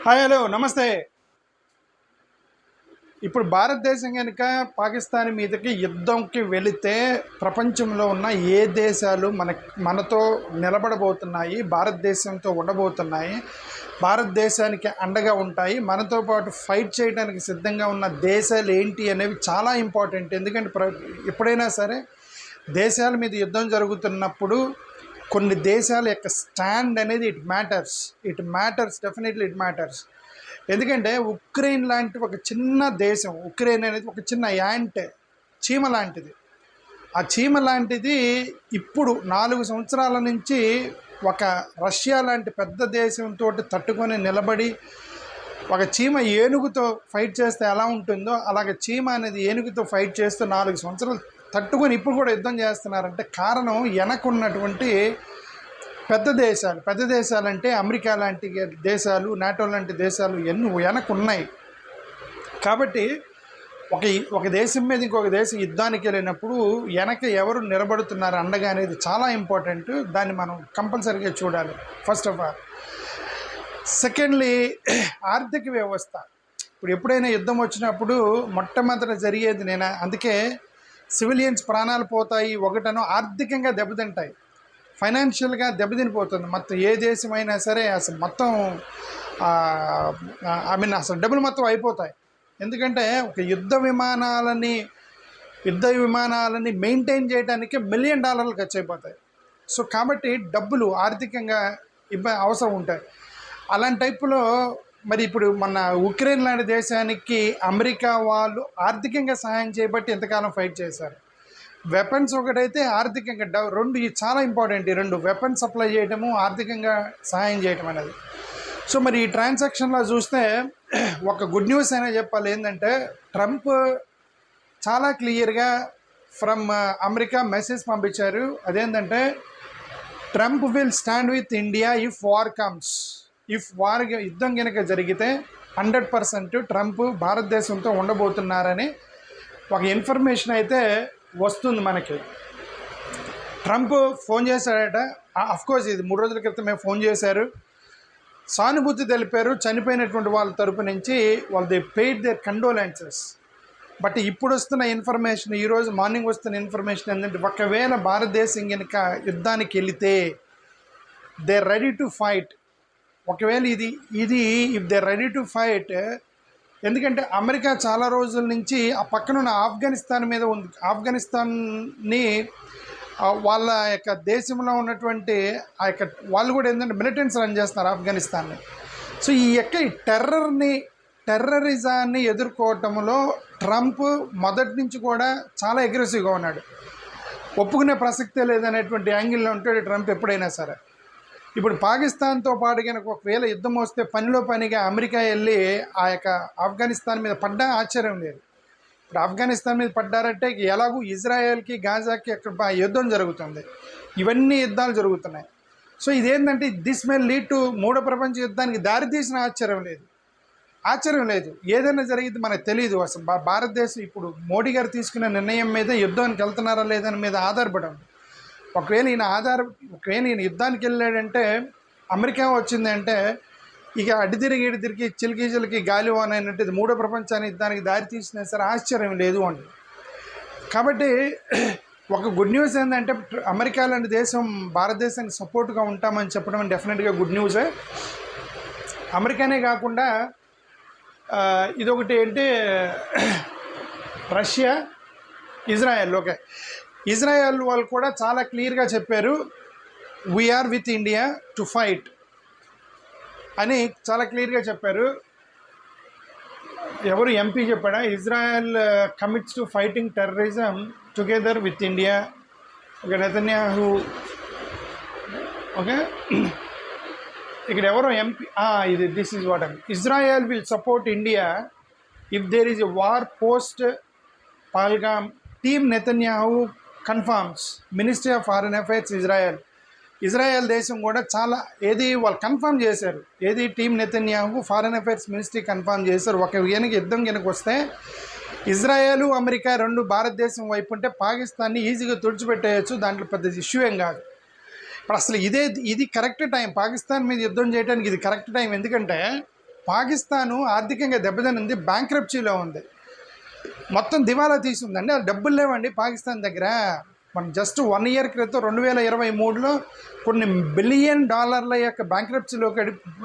Hi, hello, నమస్తే. ఇప్పుడు భారతదేశం కనుక పాకిస్తాన్ మీదకి యుద్ధంకి వెళితే ప్రపంచంలో ఉన్న ఏ దేశాలు మనతో నిలబడబోతున్నాయి, భారతదేశంతో ఉండబోతున్నాయి, భారతదేశానికి అండగా ఉంటాయి, మనతో పాటు ఫైట్ చేయడానికి సిద్ధంగా ఉన్న దేశాలు ఏంటి అనేవి చాలా ఇంపార్టెంట్. ఎందుకంటే ఎప్పుడైనా సరే దేశాల మీద యుద్ధం జరుగుతున్నప్పుడు కొన్ని దేశాల యొక్క స్టాండ్ అనేది it matters, definitely it matters. ఎందుకంటే ఉక్రెయిన్ లాంటి ఒక చిన్న దేశం, ఉక్రెయిన్ అనేది ఒక చిన్న చీమ లాంటిది. ఆ చీమ లాంటిది ఇప్పుడు 4 సంవత్సరాల నుంచి ఒక రష్యా లాంటి పెద్ద దేశంతో తట్టుకొని నిలబడి, ఒక చీమ ఏనుగుతో ఫైట్ చేస్తే ఎలా ఉంటుందో అలాగే చీమ అనేది ఏనుగుతో ఫైట్ చేస్తూ 4 సంవత్సరాలు తట్టుకొని ఇప్పుడు కూడా యుద్ధం చేస్తున్నారంటే కారణం వెనకున్నటువంటి పెద్ద దేశాలు అంటే అమెరికా లాంటి దేశాలు, నాటో లాంటి దేశాలు ఎన్నో వెనకున్నాయి. కాబట్టి ఒక దేశం మీద ఇంకొక దేశం యుద్ధానికి వెళ్ళినప్పుడు వెనక ఎవరు నిలబడుతున్నారు అండగా అనేది చాలా ఇంపార్టెంట్. దాన్ని మనం కంపల్సరీగా చూడాలి, ఫస్ట్ ఆఫ్ ఆల్. సెకండ్లీ, ఆర్థిక వ్యవస్థ. ఇప్పుడు ఎప్పుడైనా యుద్ధం వచ్చినప్పుడు మొట్టమొదట జరిగేది అందుకే సివిలియన్స్ ప్రాణాలు పోతాయి, ఒకటనో ఆర్థికంగా దెబ్బతింటాయి, ఫైనాన్షియల్గా దెబ్బతినిపోతుంది. మొత్తం ఏ దేశమైనా సరే అసలు మొత్తం అసలు డబ్బులు మొత్తం అయిపోతాయి. ఎందుకంటే ఒక యుద్ధ విమానాలని మెయింటైన్ చేయడానికి $1 మిలియన్ ఖర్చు అయిపోతాయి. సో కాబట్టి డబ్బులు ఆర్థికంగా అవసరం ఉంటాయి. అలాంటి టైపులో మరి ఇప్పుడు మన ఉక్రెయిన్ లాంటి దేశానికి అమెరికా వాళ్ళు ఆర్థికంగా సహాయం చేయబట్టి ఎంతకాలం ఫైట్ చేశారు. వెపన్స్ ఒకటైతే ఆర్థికంగా రెండు చాలా ఇంపార్టెంట్. ఈ రెండు, వెపన్ సప్లై చేయటము, ఆర్థికంగా సహాయం చేయటం అనేది. సో మరి ఈ ట్రాన్సాక్షన్లో చూస్తే ఒక గుడ్ న్యూస్ అయినా చెప్పాలి. ఏంటంటే ట్రంప్ చాలా క్లియర్గా ఫ్రమ్ అమెరికా మెసేజ్ పంపించారు. అదేంటంటే Trump will stand with India if war comes. యుద్ధం కనుక జరిగితే 100% ట్రంప్ భారతదేశంతో ఉండబోతున్నారని ఒక ఇన్ఫర్మేషన్ అయితే వస్తుంది మనకి. ట్రంప్ ఫోన్ చేశాడట. అఫ్కోర్స్ ఇది 3 రోజుల క్రితమే ఫోన్ చేశారు, సానుభూతి తెలిపారు. చనిపోయినటువంటి వాళ్ళ తరపు నుంచి they paid their condolences. But ఇప్పుడు వస్తున్న ఇన్ఫర్మేషన్, ఈరోజు మార్నింగ్ వస్తున్న ఇన్ఫర్మేషన్ ఏంటంటే ఒకవేళ భారతదేశం కనుక యుద్ధానికి వెళితే దే రెడీ టు ఫైట్. ఒకవేళ ఇది if they ready to fight, ఎందుకంటే అమెరికా చాలా రోజుల నుంచి ఆ పక్కనున్న ఆఫ్ఘనిస్తాన్ మీద ఉంది. ఆఫ్ఘనిస్తాన్ని వాళ్ళ యొక్క దేశంలో ఉన్నటువంటి ఆ యొక్క వాళ్ళు కూడా ఏంటంటే మిలిటెంట్స్ రన్ చేస్తున్నారు ఆఫ్ఘనిస్తాన్ని. సో ఈ యొక్క టెర్రరిజాన్ని ఎదుర్కోవటంలో ట్రంప్ మొదటి నుంచి కూడా చాలా అగ్రెసివ్గా ఉన్నాడు. ఒప్పుకునే ప్రసక్తే లేదనేటువంటి యాంగిల్లో ఉంటాడు ట్రంప్ ఎప్పుడైనా సరే. ఇప్పుడు పాకిస్తాన్తో పాటు కనుక ఒకవేళ యుద్ధం వస్తే పనిగా అమెరికా వెళ్ళి ఆ యొక్క ఆఫ్ఘనిస్తాన్ మీద పడ్డా ఆశ్చర్యం లేదు. ఇప్పుడు ఆఫ్ఘనిస్తాన్ మీద పడ్డారంటే ఎలాగూ ఇజ్రాయెల్కి, గాజాకి అక్కడ యుద్ధం జరుగుతుంది, ఇవన్నీ యుద్ధాలు జరుగుతున్నాయి. సో ఇదేంటంటే దిస్ మే లీడ్ టు 3వ ప్రపంచ యుద్ధానికి దారితీసిన ఆశ్చర్యం లేదు. ఏదైనా జరిగింది మనకు తెలియదు. అసలు భారతదేశం ఇప్పుడు మోడీ గారు తీసుకున్న నిర్ణయం మీద యుద్ధానికి వెళ్తున్నారా లేదని మీద ఆధారపడి ఉంది. ఒకవేళ ఈయన యుద్ధానికి వెళ్ళాడంటే, అమెరికా వచ్చిందంటే ఇక అడ్డు తిరిగి చిలికి గాలివాన అయినట్టు 3వ ప్రపంచాన్ని యుద్ధానికి దారి తీసినా సరే ఆశ్చర్యం లేదు అండి. కాబట్టి ఒక గుడ్ న్యూస్ ఏంటంటే అమెరికా లాంటి దేశం భారతదేశానికి సపోర్ట్గా ఉంటామని చెప్పడం డెఫినెట్గా గుడ్ న్యూసే. అమెరికానే కాకుండా ఇదొకటి ఏంటి, రష్యా, ఇజ్రాయెల్. ఓకే, ఇజ్రాయెల్ వాళ్ళు కూడా చాలా క్లియర్గా చెప్పారు, we are with India to fight అని చాలా క్లియర్గా చెప్పారు. ఎవరు ఎంపీ చెప్పాడా? Israel commits to fighting terrorism together with India. Okay, Netanyahu. Okay, ఇక్కడ ఎవరో MP this is what Israel will support India if there is a war post Pahalgam. Team Netanyahu confirms. Ministry of foreign affairs Israel దేశం కూడా చాలా వాళ్ళు confirm చేశారు. Team Netanyahu foreign affairs ministry confirm చేశారు. యుద్ధం కనుక వస్తే ఇజ్రాయెల్, అమెరికా రెండు భారతదేశం వైపు ఉంటే పాకిస్తాన్ని ఈజీగా తుడిచిపెట్టేయచ్చు, దాంట్లో పెద్ద ఇష్యూ ఏం కాదు. ఇప్పుడు అసలు ఇది కరెక్ట్ టైం, పాకిస్తాన్ మీద యుద్ధం చేయడానికి ఇది కరెక్ట్ టైం. ఎందుకంటే పాకిస్తాను ఆర్థికంగా దెబ్బతినింది, బ్యాంక్రప్సీలో ఉంది, మొత్తం దివాలా తీసుందండి. ఆ డబ్బులు లేవండి పాకిస్తాన్ దగ్గర. మనం జస్ట్ 1 ఇయర్ క్రితం 2023లో కొన్ని బిలియన్ డాలర్ల యొక్క బ్యాంక్రప్సీలోకి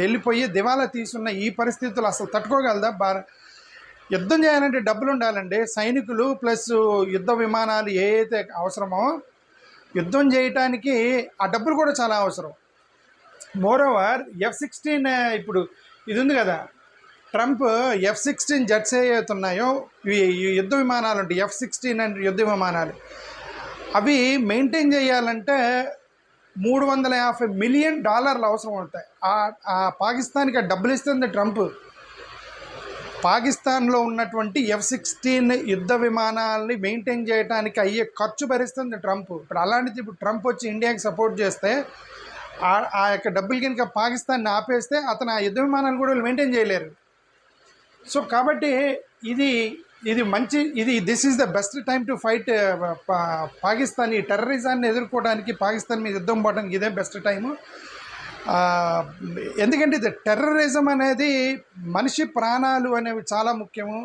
వెళ్ళిపోయి దివాలా తీసున్న ఈ పరిస్థితులు అసలు తట్టుకోగలదా? యుద్ధం చేయాలంటే డబ్బులు ఉండాలండి. సైనికులు ప్లస్ యుద్ధ విమానాలు ఏవైతే అవసరమో యుద్ధం చేయటానికి ఆ డబ్బులు కూడా చాలా అవసరం. మోరోవర్ F-16 ఇప్పుడు ఇది ఉంది కదా, ట్రంప్ F-16 జెట్స్ ఏవైతే ఉన్నాయో ఈ యుద్ధ విమానాలు ఉంటాయి, F-16 అంటే యుద్ధ విమానాలు, అవి మెయింటైన్ చేయాలంటే $350 మిలియన్ అవసరం ఉంటాయి. ఆ పాకిస్తాన్కి డబ్బులు ఇస్తుంది ట్రంప్. పాకిస్తాన్లో ఉన్నటువంటి F-16 యుద్ధ విమానాలని మెయింటైన్ చేయడానికి అయ్యే ఖర్చు భరిస్తుంది ట్రంప్. ఇప్పుడు అలాంటిది ఇప్పుడు ట్రంప్ వచ్చి ఇండియాకి సపోర్ట్ చేస్తే ఆ యొక్క డబ్బులు కనుక పాకిస్తాన్ని ఆపేస్తే అతను ఆ యుద్ధ విమానాలు కూడా మెయింటైన్ చేయలేరు. సో కాబట్టి ఇది మంచి this is the best time to fight Pakistan. ఈ టెర్రరిజాన్ని ఎదుర్కోవడానికి, పాకిస్తాన్ మీద యుద్ధం పోవడానికి ఇదే బెస్ట్ టైము. ఎందుకంటే ఇది టెర్రరిజం అనేది మనిషి ప్రాణాలు అనేవి చాలా ముఖ్యము.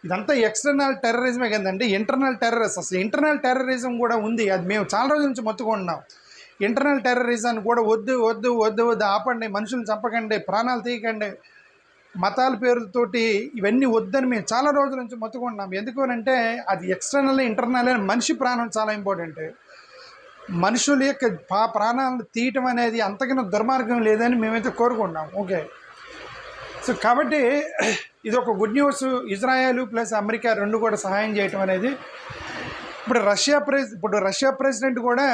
ఇదంతా ఎక్స్టర్నల్ టెర్రరిజమే కదండి, ఇంటర్నల్ టెర్రరిజం. అసలు ఇంటర్నల్ టెర్రరిజం కూడా ఉంది, అది మేము చాలా రోజుల నుంచి మొత్తుకుంటున్నాం. ఇంటర్నల్ టెర్రరిజాన్ని కూడా వద్దు వద్దు వద్దు వద్దు, ఆపండి, మనుషులు చంపకండి, ప్రాణాలు తీయకండి, మతాల పేరుతోటి ఇవన్నీ వద్దని మేము చాలా రోజుల నుంచి మొత్తుకుంటున్నాం. ఎందుకు అంటే అది ఎక్స్టర్నల్ ఇంటర్నల్ అని మనిషి ప్రాణం చాలా ఇంపార్టెంట్. మనుషుల యొక్క ప్రాణాలను తీయటం అనేది అంతకన్నా దుర్మార్గం లేదని మేమైతే కోరుకుంటున్నాం. ఓకే, సో కాబట్టి ఇది ఒక good news. Israel plus America రెండు కూడా సహాయం చేయటం అనేది. ఇప్పుడు రష్యా ప్రెసిడెంట్ కూడా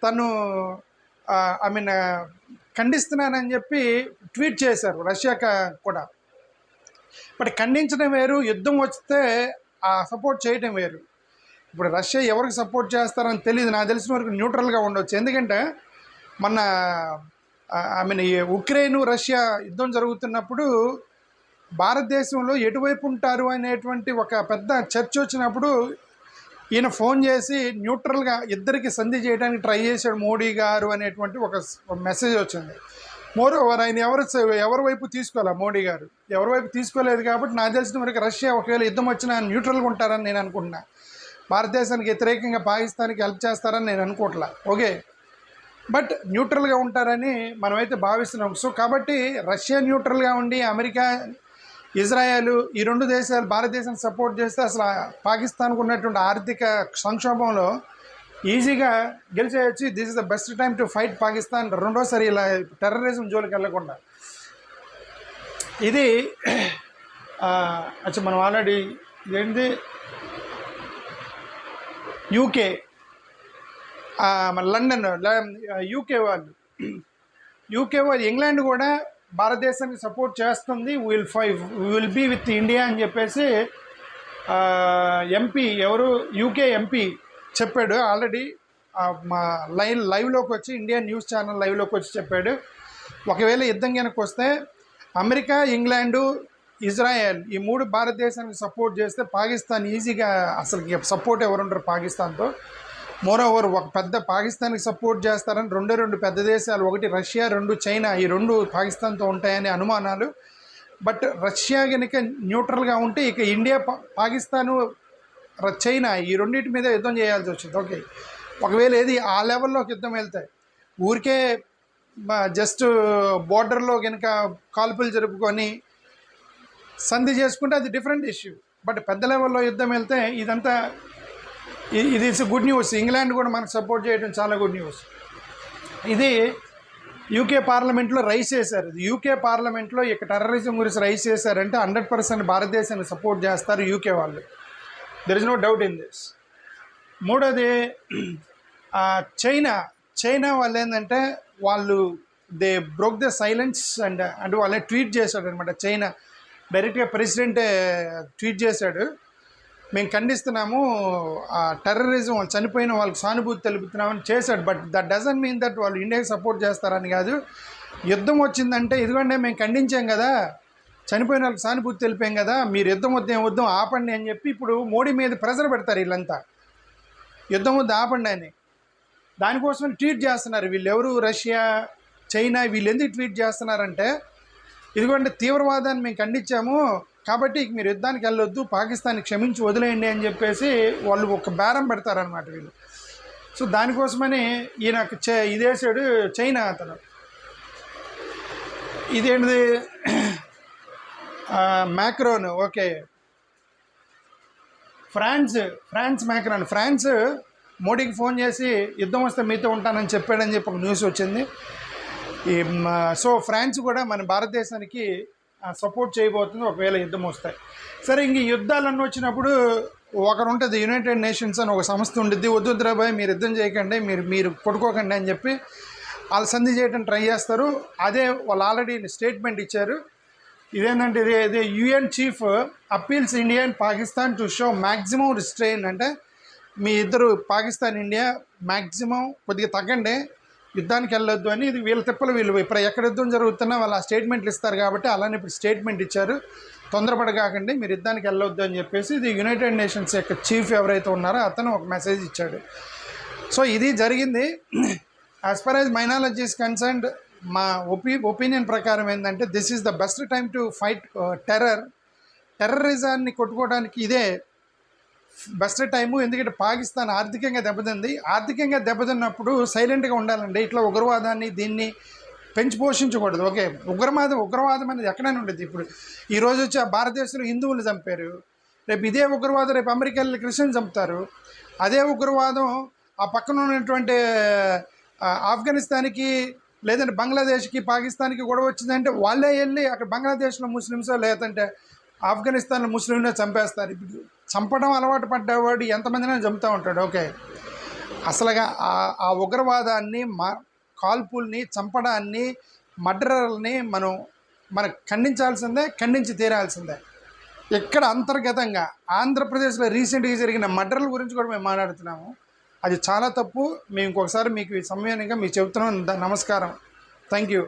తను ఖండిస్తున్నానని చెప్పి ట్వీట్ చేశారు, రష్యా కూడా. బట్ ఖండించడం వేరు, యుద్ధం వస్తే సపోర్ట్ చేయడం వేరు. ఇప్పుడు రష్యా ఎవరికి సపోర్ట్ చేస్తారని తెలియదు, నాకు తెలిసిన వరకు న్యూట్రల్గా ఉండొచ్చు. ఎందుకంటే మన ఉక్రెయిన్ రష్యా యుద్ధం జరుగుతున్నప్పుడు భారతదేశంలో ఎటువైపు ఉంటారు అనేటువంటి ఒక పెద్ద చర్చ వచ్చినప్పుడు ఈయన ఫోన్ చేసి న్యూట్రల్గా ఇద్దరికి సంధి చేయడానికి ట్రై చేశాడు మోడీ గారు అనేటువంటి ఒక మెసేజ్ వచ్చింది. మోరోవర్ ఆయన ఎవరి వైపు తీసుకోవాలి, మోడీ గారు ఎవరి వైపు తీసుకోలేదు. కాబట్టి నాకు తెలిసిన వరకు రష్యా ఒకవేళ యుద్ధం వచ్చినా న్యూట్రల్గా ఉంటారని నేను అనుకుంటున్నా. భారతదేశానికి వ్యతిరేకంగా పాకిస్తాన్కి హెల్ప్ చేస్తారని నేను అనుకోవట్లా. ఓకే, బట్ న్యూట్రల్గా ఉంటారని మనమైతే భావిస్తున్నాం. సో కాబట్టి రష్యా న్యూట్రల్గా ఉండి అమెరికా, ఇజ్రాయెల్ ఈ రెండు దేశాలు భారతదేశాన్ని సపోర్ట్ చేస్తే అసలు పాకిస్తాన్కు ఉన్నటువంటి ఆర్థిక సంక్షోభంలో ఈజీగా గెలిచేయచ్చు. This is the best time to fight Pakistan. రెండోసారి ఇలా టెర్రరిజం జోలికి వెళ్ళకుండా. ఇది మనం ఆల్రెడీ ఇదేంటి యూకే, మన లండన్, యూకే వాళ్ళు ఇంగ్లాండ్ కూడా భారతదేశానికి సపోర్ట్ చేస్తుంది. విల్ బీ విత్ ఇండియా అని చెప్పేసి ఎంపీ ఎవరు యూకే ఎంపీ చెప్పాడు ఆల్రెడీ. మా లైవ్లోకి వచ్చి, ఇండియా న్యూస్ ఛానల్ లైవ్లోకి వచ్చి చెప్పాడు. ఒకవేళ యుద్ధం కనుక వస్తే అమెరికా, ఇంగ్లాండు, ఇజ్రాయెల్ ఈ మూడు భారతదేశానికి సపోర్ట్ చేస్తే పాకిస్తాన్ ఈజీగా, అసలు సపోర్ట్ ఎవరుంటారు పాకిస్తాన్తో. మోరోవర్ ఒక పెద్ద పాకిస్తాన్కి సపోర్ట్ చేస్తారని రెండు పెద్ద దేశాలు, ఒకటి రష్యా, రెండు చైనా, ఈ రెండు పాకిస్తాన్తో ఉంటాయనే అనుమానాలు. బట్ రష్యా కనుక న్యూట్రల్గా ఉంటే ఇక ఇండియా, పాకిస్తాను, చైనా ఈ రెండింటి మీద యుద్ధం చేయాల్సి వచ్చింది. ఓకే, ఒకవేళ ఏది ఆ లెవెల్లోకి యుద్ధం వెళ్తాయి, ఊరికే జస్ట్ బోర్డర్లో కనుక కాల్పులు జరుపుకొని సంధి చేసుకుంటే అది డిఫరెంట్ ఇష్యూ. బట్ పెద్ద లెవెల్లో యుద్ధం వెళ్తే ఇదంతా ఇది గుడ్ న్యూస్. ఇంగ్లాండ్ కూడా మనకు సపోర్ట్ చేయడం చాలా గుడ్ న్యూస్. ఇది యూకే పార్లమెంట్లో రైజ్ చేశారు. యూకే పార్లమెంట్లో ఇక టెర్రరిజం గురించి రైజ్ చేశారంటే 100% భారతదేశాన్ని సపోర్ట్ చేస్తారు యూకే వాళ్ళు. There is no doubt in this. మూడోది చైనా వాళ్ళు ఏంటంటే వాళ్ళు they broke the silence and వాళ్ళే ట్వీట్ చేశాడు అనమాట. చైనా డైరెక్ట్గా ప్రెసిడెంటే ట్వీట్ చేశాడు, మేము ఖండిస్తున్నాము టెర్రరిజం, వాళ్ళు చనిపోయిన వాళ్ళకి సానుభూతి తెలుపుతున్నామని చేశాడు. But that doesn't mean that వాళ్ళు ఇండియాకి సపోర్ట్ చేస్తారని కాదు. యుద్ధం వచ్చిందంటే ఇదిగోండి మేము ఖండించాం కదా, చనిపోయిన వాళ్ళకి సానుభూతి తెలిపాం కదా, మీరు యుద్ధం వద్దాం ఆపండి అని చెప్పి ఇప్పుడు మోడీ మీద ప్రెజర్ పెడతారు వీళ్ళంతా, యుద్ధం వద్దు ఆపండి అని. దానికోసం ట్వీట్ చేస్తున్నారు వీళ్ళు. ఎవరు? రష్యా, చైనా, వీళ్ళు ఎందుకు ట్వీట్ చేస్తున్నారంటే ఇదిగోండి తీవ్రవాదాన్ని మేము ఖండించాము, కాబట్టి ఇక మీరు యుద్ధానికి వెళ్ళొద్దు, పాకిస్తాన్ని క్షమించి వదిలేయండి అని చెప్పేసి వాళ్ళు ఒక బేరం పెడతారనమాట వీళ్ళు. సో దానికోసమని ఈయన ఇదేసాడు చైనా అతను. ఇదేంటిది Macron, okay, France Macron, France మోడీకి ఫోన్ చేసి యుద్ధం వస్తే మీతో ఉంటానని చెప్పాడని చెప్పి ఒక న్యూస్ వచ్చింది. సో ఫ్రాన్స్ కూడా మన భారతదేశానికి సపోర్ట్ చేయబోతుంది ఒకవేళ యుద్ధం వస్తాయి. సరే, ఇంక యుద్ధాలన్నీ వచ్చినప్పుడు ఒకరు ఉంటుంది, యునైటెడ్ నేషన్స్ అని ఒక సంస్థ ఉండిద్ది. వద్దుద్రాబాయ్ మీరు యుద్ధం చేయకండి, మీరు కొట్టుకోకండి అని చెప్పి వాళ్ళు సంధి చేయడం ట్రై చేస్తారు. అదే వాళ్ళు ఆల్రెడీ స్టేట్మెంట్ ఇచ్చారు. ఇదేంటంటే ఇది UN chief appeals India and Pakistan to show maximum restrain, అంటే మీ ఇద్దరు పాకిస్తాన్ ఇండియా మ్యాక్సిమం కొద్దిగా తగ్గండి, యుద్ధానికి వెళ్ళొద్దు అని. ఇది వీళ్ళ తిప్పలు వీళ్ళు ఇప్పుడు ఎక్కడ యుద్ధం జరుగుతున్నా వాళ్ళు ఆ స్టేట్మెంట్లు ఇస్తారు కాబట్టి అలానే ఇప్పుడు స్టేట్మెంట్ ఇచ్చారు, తొందరపడకాకండి, మీరు యుద్ధానికి వెళ్ళొద్దు అని చెప్పేసి. ఇది యునైటెడ్ నేషన్స్ యొక్క చీఫ్ ఎవరైతే ఉన్నారో అతను ఒక మెసేజ్ ఇచ్చాడు. సో ఇది జరిగింది. As far as my knowledge is concerned, మా ఒపీనియన్ ప్రకారం ఏంటంటే this is the best time to fight టెర్రరిజాన్ని కొట్టుకోవడానికి ఇదే బెస్ట్ టైము. ఎందుకంటే పాకిస్తాన్ ఆర్థికంగా దెబ్బతింది. ఆర్థికంగా దెబ్బతిన్నప్పుడు సైలెంట్గా ఉండాలండి. ఇట్లా ఉగ్రవాదాన్ని దీన్ని పెంచి పోషించకూడదు. ఓకే, ఉగ్రవాదం అనేది ఎక్కడైనా ఉండేది. ఇప్పుడు ఈరోజు వచ్చి ఆ భారతదేశంలో హిందువులు చంపారు, రేపు ఇదే ఉగ్రవాదం రేపు అమెరికాలో క్రిస్టియన్ చంపుతారు. అదే ఉగ్రవాదం ఆ పక్కన ఉన్నటువంటి ఆఫ్ఘనిస్తాన్కి లేదంటే బంగ్లాదేశ్కి పాకిస్తాన్కి గొడవ వచ్చిందంటే వాళ్ళే వెళ్ళి అక్కడ బంగ్లాదేశ్లో ముస్లిమ్సో లేదంటే ఆఫ్ఘనిస్తాన్లో ముస్లింలో చంపేస్తారు. ఇప్పుడు చంపడం అలవాటు పడ్డవాడు ఎంతమందినైనా చంపుతూ ఉంటాడు. ఓకే, అసలుగా ఆ ఉగ్రవాదాన్ని కాల్పుల్ని చంపడాన్ని మర్డరర్ని మనం ఖండించాల్సిందే, ఖండించి తీరాల్సిందే. ఇక్కడ అంతర్గతంగా ఆంధ్రప్రదేశ్లో రీసెంట్గా జరిగిన మర్డర్ల గురించి కూడా మేము మాట్లాడుతున్నాము. అది చాలా తప్పు. మేము ఇంకొకసారి మీకు సమయానికి మీకు చెబుతున్నాం. నమస్కారం, థ్యాంక్ యూ.